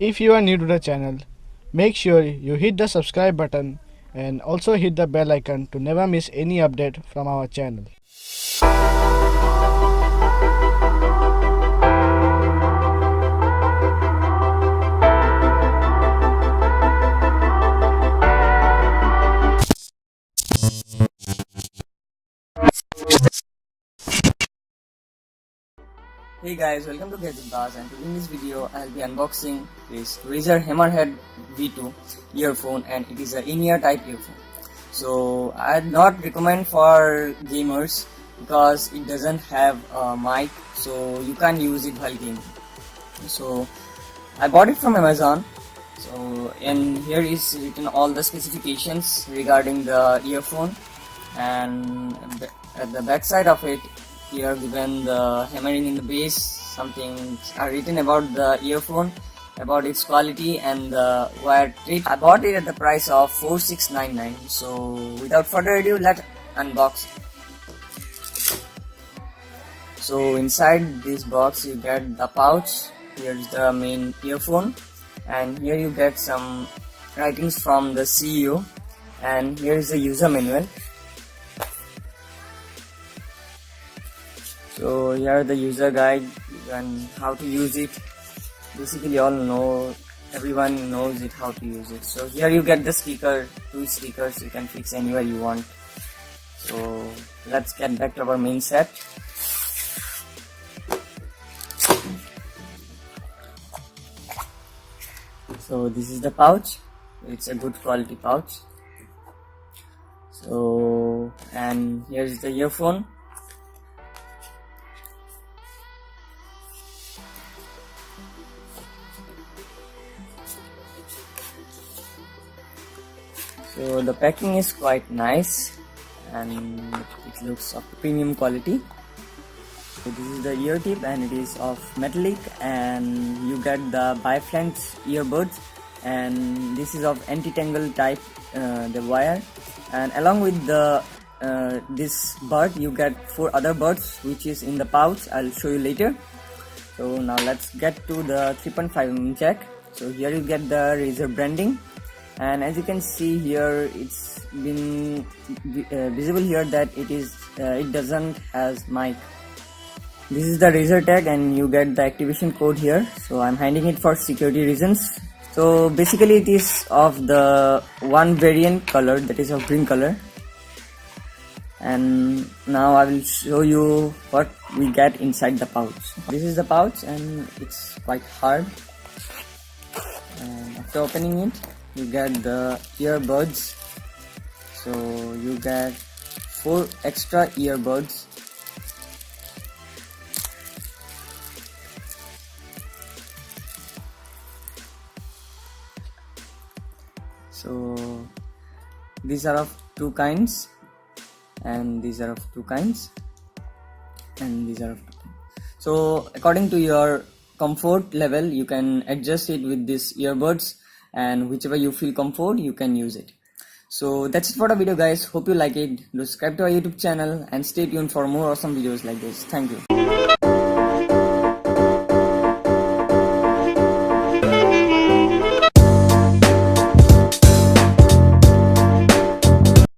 If you are new to the channel, make sure you hit the subscribe button and also hit the bell icon to never miss any update from our channel. Hey guys, welcome to Gadget Bars, and in this video I'll be unboxing this Razer Hammerhead V2 earphone, and it is a in-ear type earphone. So I'd not recommend for gamers because it doesn't have a mic, so you can't use it while gaming. So I bought it from Amazon. So and here is written all the specifications regarding the earphone, and at the back side of it here given the hammering in the bass, something are written about the earphone, about its quality and the wire treat. I bought it at the price of 4699. So without further ado, let's unbox it. So inside this box you get the pouch. Here's the main earphone, and here you get some writings from the CEO, and here is the user manual. So here the user guide and how to use it. Basically everyone knows it how to use it. So here you get the sticker, 2 stickers you can fix anywhere you want. So let's get back to our main set. So this is the pouch. It's a good quality pouch. So and here's the earphone. So the packing is quite nice and it looks of premium quality. So this is the ear tip, and it is of metallic, and you get the biflank earbuds, and this is of anti-tangle type, the wire, and along with the this bud you get 4 other buds which is in the pouch. I'll show you later. So now let's get to the 3.5mm jack. So here you get the Razer branding, and as you can see here, it's been visible here that it doesn't has mic. This is the Razer tag, and you get the activation code here. So I'm hiding it for security reasons. So basically it is of the one variant color, that is of green color. And now I will show you what we get inside the pouch. This is the pouch, and it's quite hard. And after opening it, you get the earbuds. So you get 4 extra earbuds. So these are of 2 kinds, and these are of 2 kinds, and these are of 2 kinds. So according to your comfort level you can adjust it with these earbuds, and whichever you feel comfort you can use it. So that's it for the video guys. Hope you like it. Do subscribe to our YouTube channel and stay tuned for more awesome videos like this. Thank you.